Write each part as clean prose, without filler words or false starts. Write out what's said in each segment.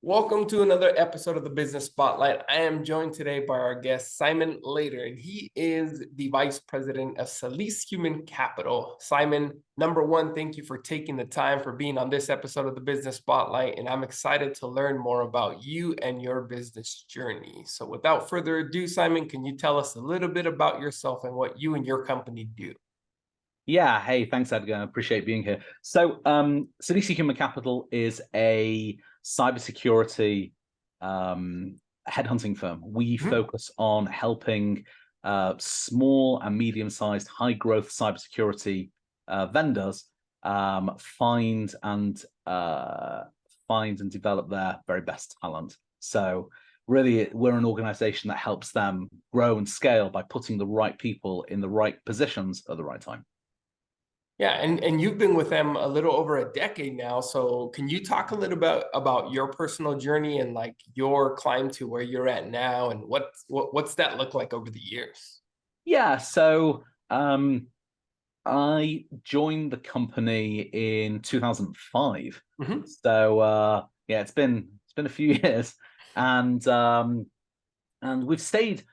Welcome to another episode of the Business Spotlight. I am joined today by our guest, Simon Later, and he is the Vice President of Salisi Human Capital. Simon, number one, thank you for taking the time for being on this episode of the Business Spotlight, and I'm excited to learn more about you and your business journey. So without further ado, Simon, can you tell us a little bit about yourself and what you and your company do? Yeah, hey, thanks, Edgar. I appreciate being here. So Salisi Human Capital is a cybersecurity headhunting firm. We focus on helping small and medium-sized, high-growth cybersecurity vendors find and develop their very best talent. So really, we're an organization that helps them grow and scale by putting the right people in the right positions at the right time. Yeah, and you've been with them a little over a decade now. So can you talk a little bit about your personal journey and like your climb to where you're at now, and what's that look like over the years? Yeah, so I joined the company in 2005. So yeah, it's been a few years, and we've stayed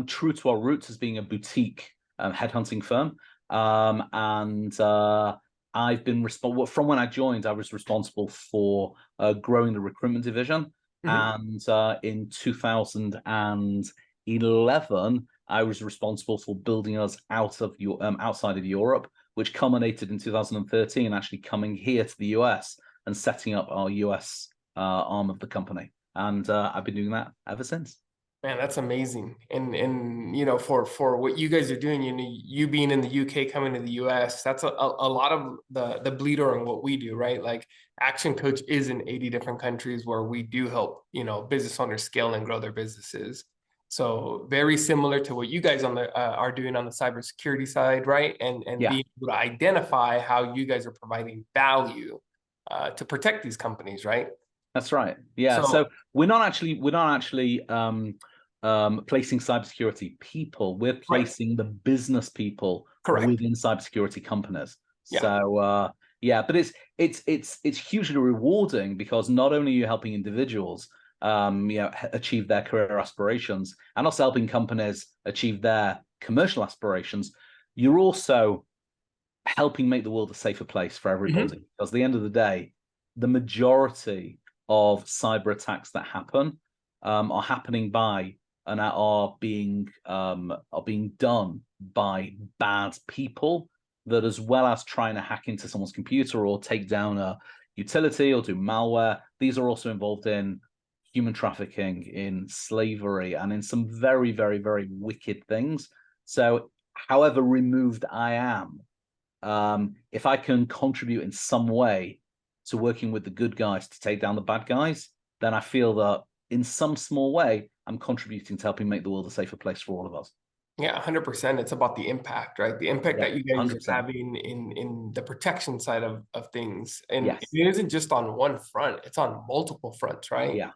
true to our roots as being a boutique headhunting firm. I've been responsible from when I joined. I was responsible for growing the recruitment division, and in 2011, I was responsible for building us outside of Europe, which culminated in 2013, actually coming here to the US and setting up our US arm of the company. And I've been doing that ever since. Man, that's amazing. And you know, for what you guys are doing, you being in the UK, coming to the US, that's a lot of the bleeder on what we do, right? Like Action Coach is in 80 different countries where we do help, business owners scale and grow their businesses. So very similar to what you guys are doing on the cybersecurity side, right? And being able to identify how you guys are providing value to protect these companies, right? That's right. Yeah. So we're not actually placing cybersecurity people. We're placing the business people within cybersecurity companies. So yeah, but it's hugely rewarding because not only are you helping individuals achieve their career aspirations and also helping companies achieve their commercial aspirations, you're also helping make the world a safer place for everybody. Because at the end of the day, the majority of cyber attacks that happen are happening by and are being done by bad people that, as well as trying to hack into someone's computer or take down a utility or do malware, these are also involved in human trafficking, in slavery, and in some very, very, very wicked things. So however removed I am, if I can contribute in some way to working with the good guys to take down the bad guys, then I feel that in some small way, I'm contributing to helping make the world a safer place for all of us. Yeah, 100%. It's about the impact, right? The impact that you guys 100%. Are having in the protection side of things. And it isn't just on one front, it's on multiple fronts, right? Yeah.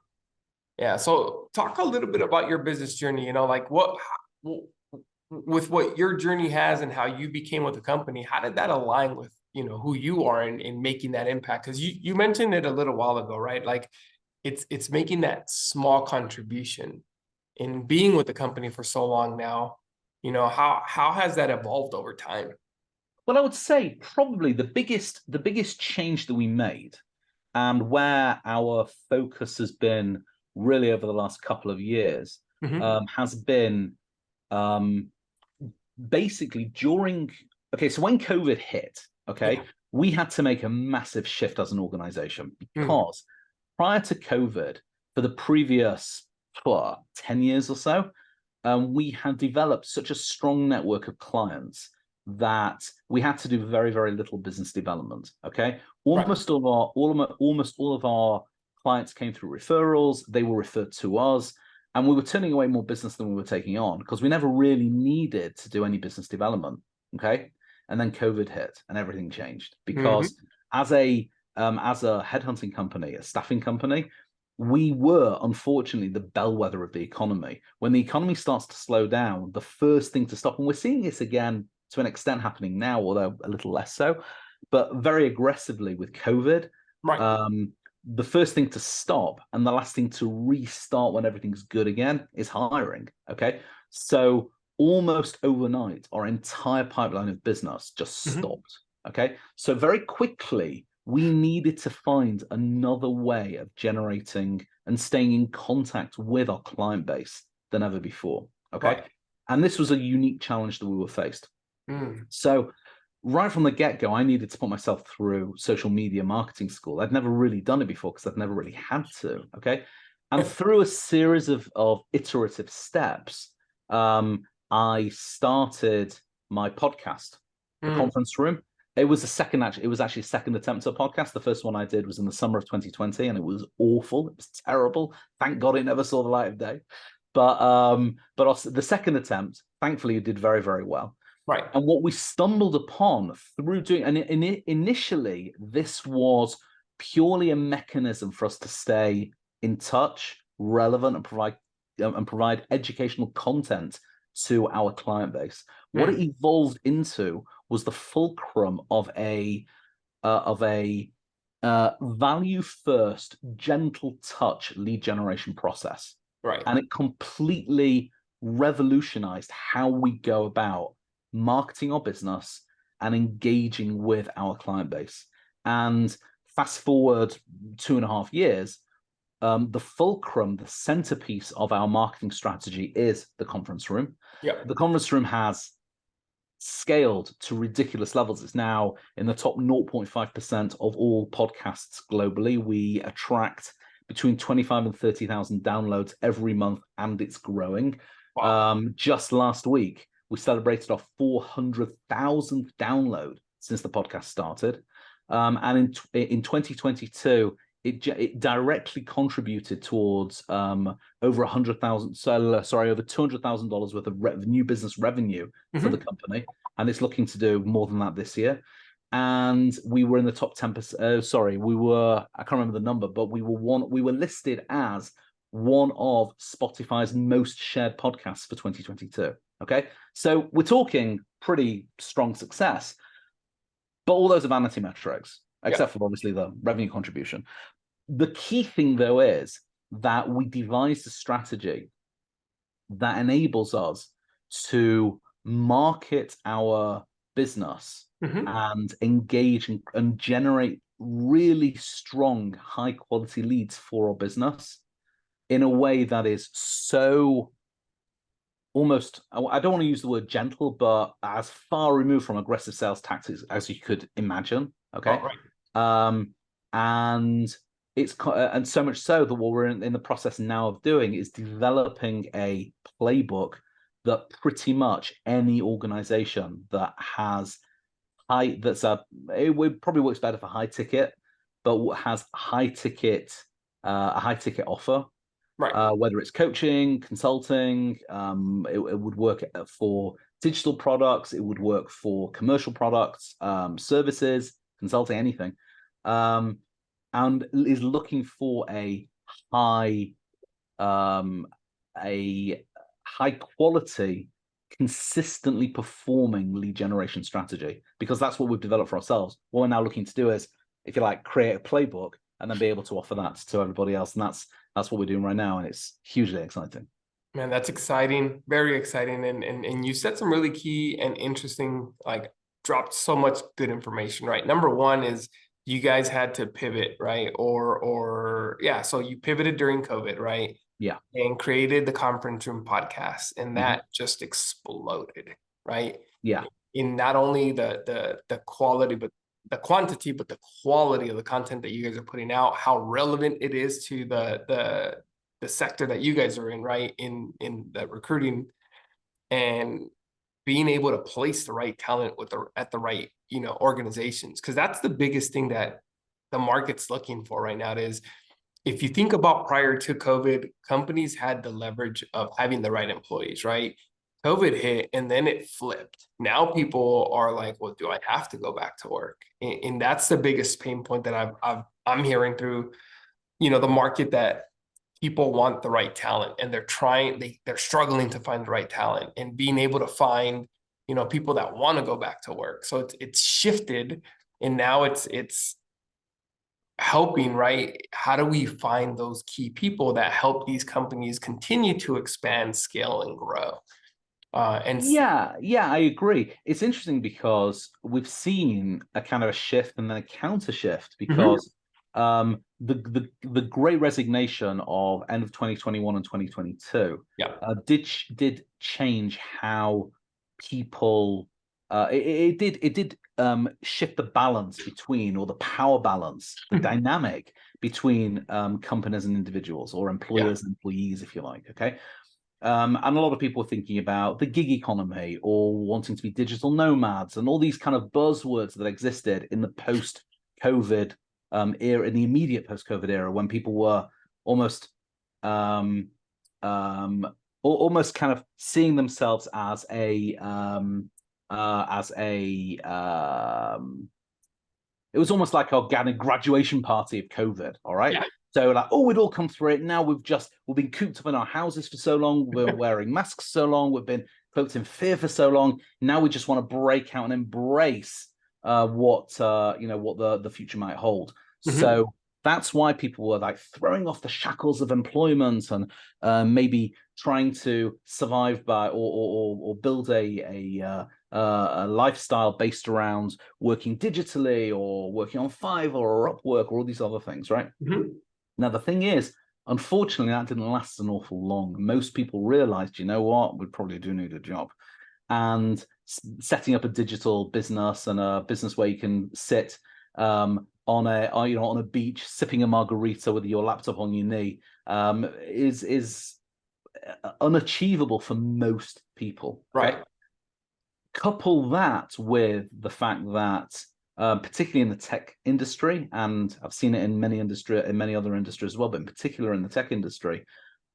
Yeah. So talk a little bit about your business journey, like with what your journey has and how you became with the company, how did that align with, who you are in making that impact? Because you mentioned it a little while ago, right? Like it's making that small contribution. In being with the company for so long now, how has that evolved over time? Well, I would say probably the biggest change that we made, and where our focus has been really over the last couple of years, has been basically during. Okay, so when COVID hit, we had to make a massive shift as an organization because prior to COVID, for the previous 10 years or so, we had developed such a strong network of clients that we had to do very, very little business development. Almost all of our clients came through referrals. They were referred to us, and we were turning away more business than we were taking on because we never really needed to do any business development. And then COVID hit and everything changed because as a headhunting company, a staffing company, we were, unfortunately, the bellwether of the economy. When the economy starts to slow down, the first thing to stop, and we're seeing this again to an extent happening now, although a little less so, but very aggressively with COVID, the first thing to stop and the last thing to restart when everything's good again is hiring. Okay. So almost overnight, our entire pipeline of business just stopped. Okay. So very quickly, we needed to find another way of generating and staying in contact with our client base than ever before. Okay. Right. And this was a unique challenge that we were faced. So right from the get-go, I needed to put myself through social media marketing school. I'd never really done it before because I've never really had to. Okay. And through a series of iterative steps, I started my podcast, The Conference Room. It was actually a second attempt at a podcast. The first one I did was in the summer of 2020, and it was awful. It was terrible. Thank God it never saw the light of day. But also the second attempt, thankfully, it did very, very well. Right. And what we stumbled upon through doing, and initially, this was purely a mechanism for us to stay in touch, relevant, and provide educational content to our client base. What it evolved into was the fulcrum of a value first, gentle touch lead generation process. Right. And it completely revolutionized how we go about marketing our business and engaging with our client base. And fast forward 2.5 years, the fulcrum, the centerpiece of our marketing strategy is the conference room. Yeah. The conference room has scaled to ridiculous levels. It's now in the top 0.5% of all podcasts globally. We attract between 25 and 30,000 downloads every month, and it's growing. Wow. Just last week, we celebrated our 400,000th download since the podcast started. And in 2022, it directly contributed towards over $200,000 worth of new business revenue for the company, and it's looking to do more than that this year. And we were in the top 10%. I can't remember the number, but we were listed as one of Spotify's most shared podcasts for 2022. Okay, so we're talking pretty strong success, but all those are vanity metrics, except for obviously the revenue contribution. The key thing, though, is that we devised a strategy that enables us to market our business and engage and generate really strong, high quality leads for our business in a way that is so almost, I don't want to use the word gentle, but as far removed from aggressive sales tactics as you could imagine. Okay. Oh, right. And so much so that what we're in the process now of doing is developing a playbook that pretty much any organization that has it probably works better for high ticket, but has a high ticket offer. Right. Whether it's coaching, consulting, it would work for digital products, it would work for commercial products, services, consulting, anything, and is looking for a high quality, consistently performing lead generation strategy, because that's what we've developed for ourselves. What we're now looking to do is, if you like, create a playbook and then be able to offer that to everybody else. And that's what we're doing right now. And it's hugely exciting. Man, that's exciting. Very exciting. And you said some really key and interesting, like dropped so much good information, right? Number one is you guys had to pivot, right? So you pivoted during COVID, right? Yeah. And created the conference room podcast, and that just exploded, right? Yeah. In not only the quality, but the quantity, but the quality of the content that you guys are putting out, how relevant it is to the sector that you guys are in, right? In the recruiting, and being able to place the right talent at the right, organizations. Because that's the biggest thing that the market's looking for right now. Is if you think about prior to COVID, companies had the leverage of having the right employees, right? COVID hit and then it flipped. Now people are like, well, do I have to go back to work? And that's the biggest pain point that I'm hearing through, the market, that people want the right talent and they're struggling to find the right talent, and being able to find, people that want to go back to work. So it's shifted, and now it's helping, right? How do we find those key people that help these companies continue to expand, scale, and grow? Yeah, I agree. It's interesting because we've seen a kind of a shift and then a counter shift Mhm. because the great resignation of end of 2021 and 2022 Yeah. did change how people it did shift the balance between, or the power balance, the dynamic between companies and individuals, or Yeah. employers and employees, if you like. Okay. And a lot of people are thinking about the gig economy or wanting to be digital nomads and all these kind of buzzwords that existed in the post-COVID era, in the immediate post-COVID era, when people were almost um, almost kind of seeing themselves as a it was almost like organic graduation party of COVID. All right. Yeah. So like, oh, we'd all come through it. Now we've been cooped up in our houses for so long. We've been wearing masks so long. We've been cloaked in fear for so long. Now we just want to break out and embrace what the future might hold. Mhm. So that's why people were like throwing off the shackles of employment and maybe trying to survive by or build a lifestyle based around working digitally or working on Fiverr or Upwork or all these other things, right? Mhm. Now, the thing is, unfortunately, that didn't last an awful long. Most people realized, you know what, we probably do need a job. And setting up a digital business and a business where you can sit on a beach sipping a margarita with your laptop on your knee is unachievable for most people. Okay. Right. Couple that with the fact that particularly in the tech industry, and I've seen it in many other industries as well, but in particular in the tech industry,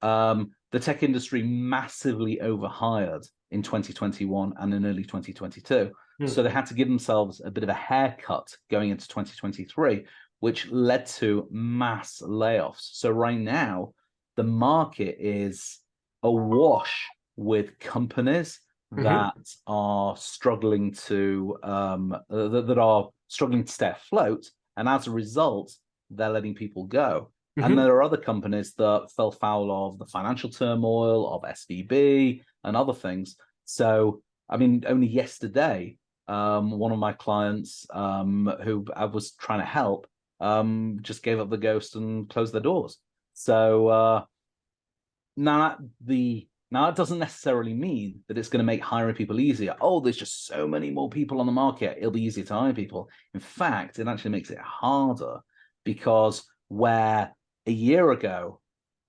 the tech industry massively overhired in 2021 and in early 2022. So they had to give themselves a bit of a haircut going into 2023, which led to mass layoffs. So right now, the market is awash with companies Mhm. that are struggling to that are struggling to stay afloat, and as a result, they're letting people go. And Mhm. there are other companies that fell foul of the financial turmoil of SVB and other things. So, I mean, only yesterday, one of my clients who I was trying to help just gave up the ghost and closed their doors. So now that doesn't necessarily mean that it's going to make hiring people easier. Oh, there's just so many more people on the market. It'll be easier to hire people. In fact, it actually makes it harder, because where a year ago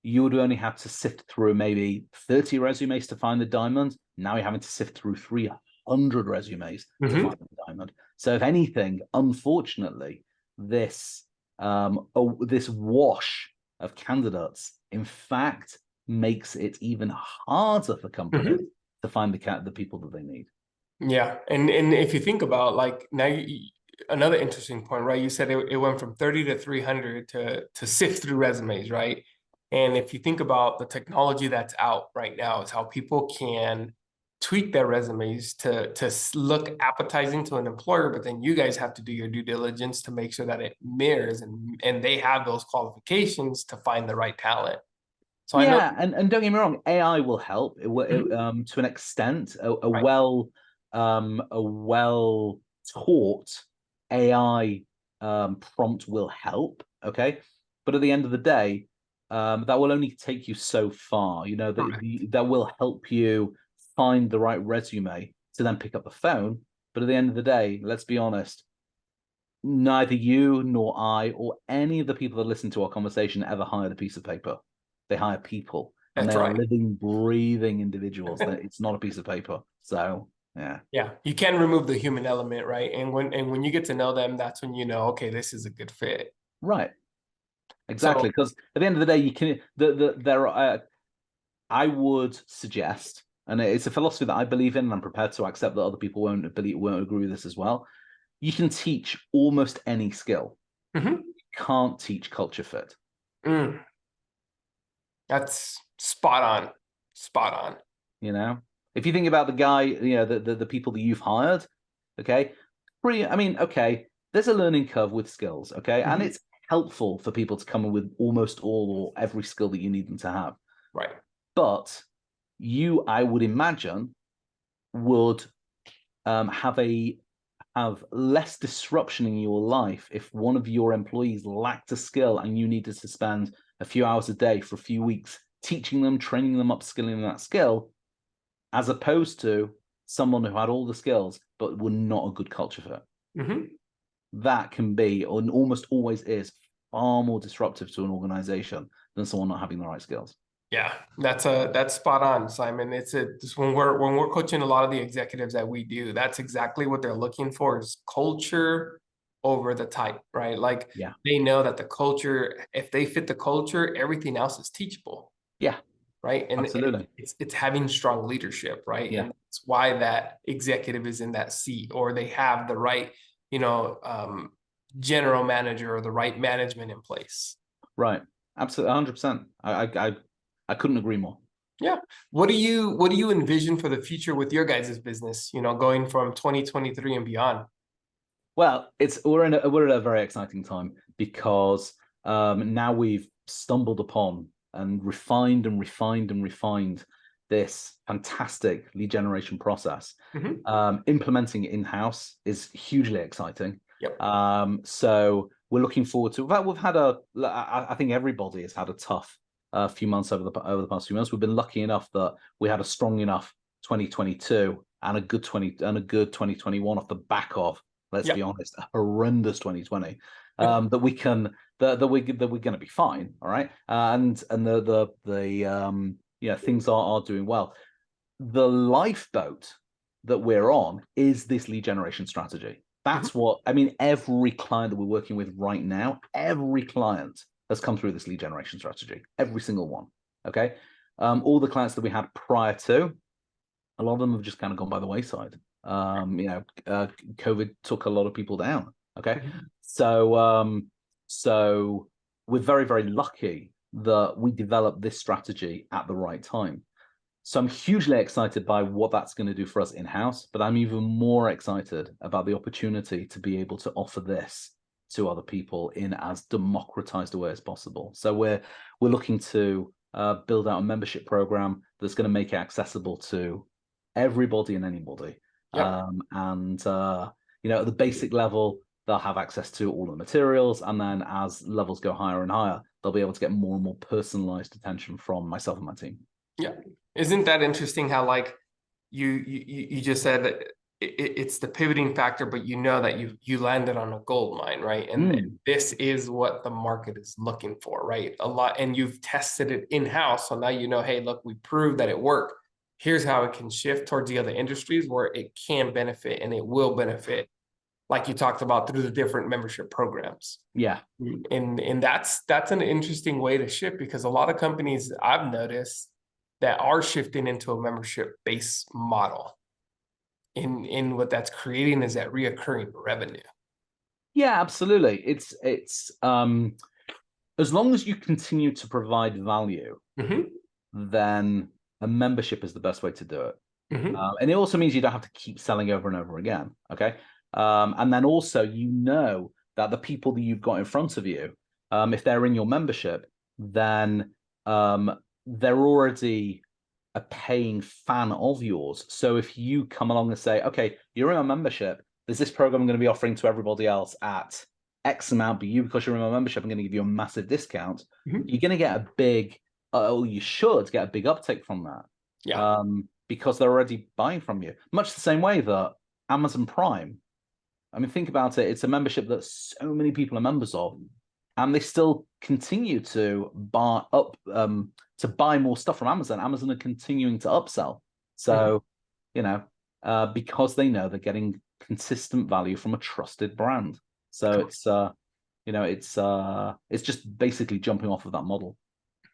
you would only have to sift through maybe 30 resumes to find the diamond, now you're having to sift through 300 resumes to Mhm. find the diamond. So if anything, unfortunately, this this wash of candidates, in fact, makes it even harder for companies Mhm. to find the people that they need. Yeah, and if you think about, like, now another interesting point, right? You said it went from 30 to 300 to sift through resumes, right? And if you think about the technology that's out right now, is how people can tweak their resumes to look appetizing to an employer, but then you guys have to do your due diligence to make sure that it mirrors and they have those qualifications to find the right talent. So I know. Yeah, and don't get me wrong, AI will help. Mhm. To an extent. Right. A well taught AI prompt will help. Okay, but at the end of the day, that will only take you so far. You know, Correct. that will help you find the right resume to then pick up the phone. But at the end of the day, let's be honest, neither you nor I or any of the people that listen to our conversation ever hired a piece of paper. They hire people, and That's they are right. living, breathing individuals. That it's not a piece of paper. So yeah, Yeah, you can remove the human element, right? And when you get to know them, that's when you know, okay, this is a good fit. right, So, exactly. Because at the end of the day, you can there are. I would suggest, and it's a philosophy that I believe in, and I'm prepared to accept that other people won't agree with this as well. You can teach almost any skill. mhm. You can't teach culture fit. Mm, that's spot on. Spot on. You know, if you think about the guy, the people that you've hired, okay, I mean, okay, there's a learning curve with skills, okay, and Mhm. it's helpful for people to come in with almost all or every skill that you need them to have. Right. But you, I would imagine, would have less disruption in your life if one of your employees lacked a skill and you needed to spend a few hours a day for a few weeks teaching them, training them, upskilling that skill, as opposed to someone who had all the skills but were not a good culture fit. Mm-hmm. That can be, or almost always is, far more disruptive to an organization than someone not having the right skills. Yeah, that's spot on, Simon. It's when we're coaching a lot of the executives that we do, that's exactly what they're looking for, is culture over the type, right? Like, yeah, they know that the culture, if they fit the culture, everything else is teachable. Yeah, right. And absolutely. It's having strong leadership, right? Yeah. And that's why that executive is in that seat, or they have the right, general manager or the right management in place. Right. Absolutely. 100%. I couldn't agree more. Yeah. What do you envision for the future with your guys' business, going from 2023 and beyond? Well, we're at a very exciting time because now we've stumbled upon and refined this fantastic lead generation process. Mm-hmm. Implementing it in-house is hugely exciting. Yep. So we're looking forward to that. We've had I think everybody has had a tough few months over the past few months. We've been lucky enough that we had a strong enough 2022 and a good 2021 off the back of, let's be honest, a horrendous 2020. That we're going to be fine, all right. And things are doing well. The lifeboat that we're on is this lead generation strategy. That's what I mean. Every client that we're working with right now, every client has come through this lead generation strategy. Every single one. Okay. All the clients that we had prior to, a lot of them have just kind of gone by the wayside. COVID took a lot of people down. Okay. So we're very, very lucky that we developed this strategy at the right time. So I'm hugely excited by what that's going to do for us in-house, but I'm even more excited about the opportunity to be able to offer this to other people in as democratized a way as possible. So we're looking to build out a membership program that's going to make it accessible to everybody and anybody. Yep. At the basic level, they'll have access to all the materials, and then as levels go higher and higher, they'll be able to get more and more personalized attention from myself and my team. Yeah. Isn't that interesting how, like, you just said that it's the pivoting factor, but that you landed on a gold mine, right? And this is what the market is looking for, right? A lot, and you've tested it in-house. So now hey, look, we proved that it worked. Here's how it can shift towards the other industries where it can benefit, and it will benefit, like you talked about, through the different membership programs. Yeah. And that's an interesting way to shift, because a lot of companies I've noticed that are shifting into a membership-based model, in what that's creating is that reoccurring revenue. Yeah, absolutely. It's as long as you continue to provide value, then a membership is the best way to do it. And it also means you don't have to keep selling over and over again. Okay. And then also, that the people that you've got in front of you, if they're in your membership, then they're already a paying fan of yours. So if you come along and say, okay, you're in my membership, there's this program I'm going to be offering to everybody else at X amount, but because you're in my membership, I'm going to give you a massive discount. You're going to get you should get a big uptake from that. Yeah. Because they're already buying from you. Much the same way that Amazon Prime, I mean, think about it. It's a membership that so many people are members of, and they still continue to buy more stuff from Amazon. Amazon are continuing to upsell. So, because they know they're getting consistent value from a trusted brand. So it's just basically jumping off of that model.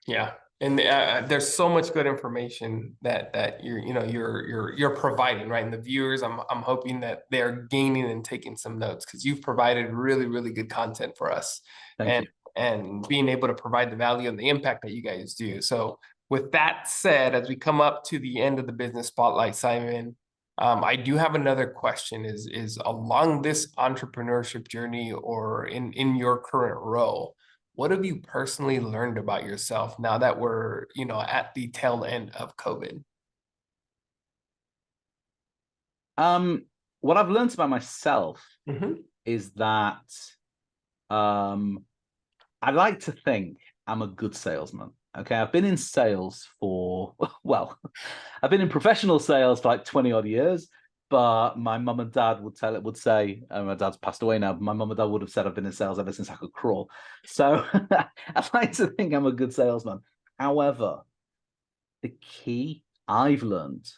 Yeah. And there's so much good information that you're providing, right? And the viewers, I'm hoping that they're gaining and taking some notes, because you've provided really, really good content for us. Thank you. And being able to provide the value and the impact that you guys do. So with that said, as we come up to the end of the business spotlight, Simon, I do have another question is along this entrepreneurship journey or in your current role, what have you personally learned about yourself now that we're, at the tail end of COVID? What I've learned about myself Mm-hmm. is that I like to think I'm a good salesman. Okay, I've been in sales for, well, I've been in professional sales for like 20 odd years, but my mum and dad would say, my dad's passed away now, but my mum and dad would have said I've been in sales ever since I could crawl. So I like to think I'm a good salesman. However, the key I've learned,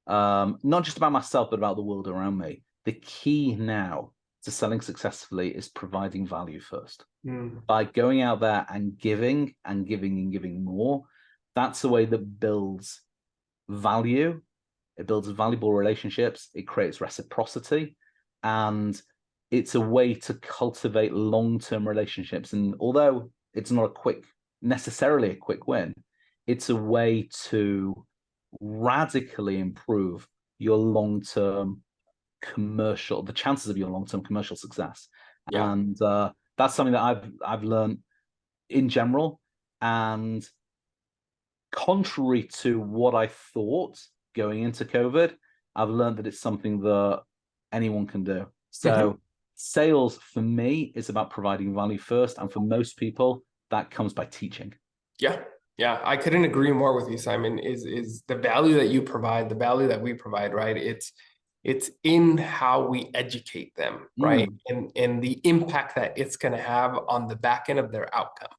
not just about myself, but about the world around me, the key now to selling successfully is providing value first. By going out there and giving and giving and giving more. That's the way that builds value. It builds valuable relationships. It creates reciprocity. And it's a way to cultivate long-term relationships. And although it's not necessarily a quick win, it's a way to radically improve your long-term the chances of your long-term commercial success. Yeah. And that's something that I've learned in general. And contrary to what I thought going into COVID, I've learned that it's something that anyone can do. So sales for me is about providing value first. And for most people, that comes by teaching. Yeah. Yeah. I couldn't agree more with you, Simon, is the value that you provide, the value that we provide, right? It's in how we educate them, right? And the impact that it's going to have on the back end of their outcome.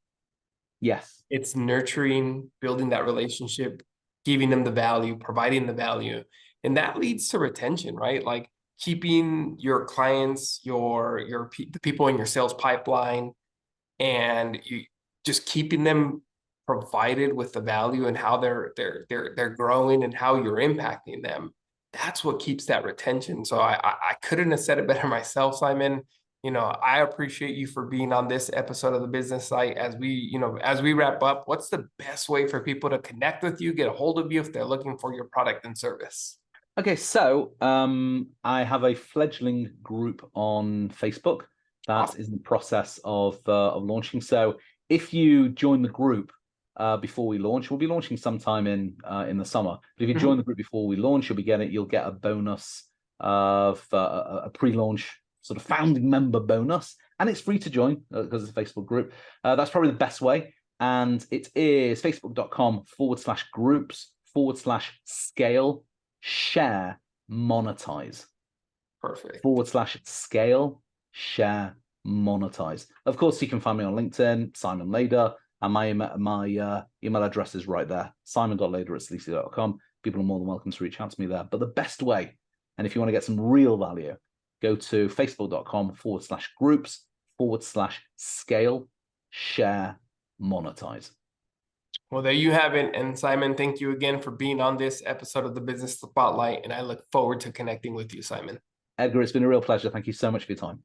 Yes. It's nurturing, building that relationship, giving them the value, providing the value. And that leads to retention, right? Like keeping your clients, the people in your sales pipeline, and you just keeping them provided with the value and how they're growing and how you're impacting them. That's what keeps that retention. So I couldn't have said it better myself, Simon. I appreciate you for being on this episode of the Business Site. As we wrap up, what's the best way for people to connect with you, get a hold of you if they're looking for your product and service? Okay, so I have a fledgling group on Facebook that is in the process of launching. So if you join the group before we launch, we'll be launching sometime in the summer. But if you join the group before we launch, you'll get a bonus of a pre-launch sort of founding member bonus, and it's free to join because it's a Facebook group. That's probably the best way, and it is facebook.com/groups/scale share monetize. Perfect. /scale share monetize. Of course, you can find me on LinkedIn, Simon Lader, and my email address is right there, simon.lader@salisi.com. People are more than welcome to reach out to me there. But the best way, and if you want to get some real value, go to facebook.com/groups/scale share monetize. Well, there you have it. And Simon, thank you again for being on this episode of the Business Spotlight. And I look forward to connecting with you, Simon. Edgar, it's been a real pleasure. Thank you so much for your time.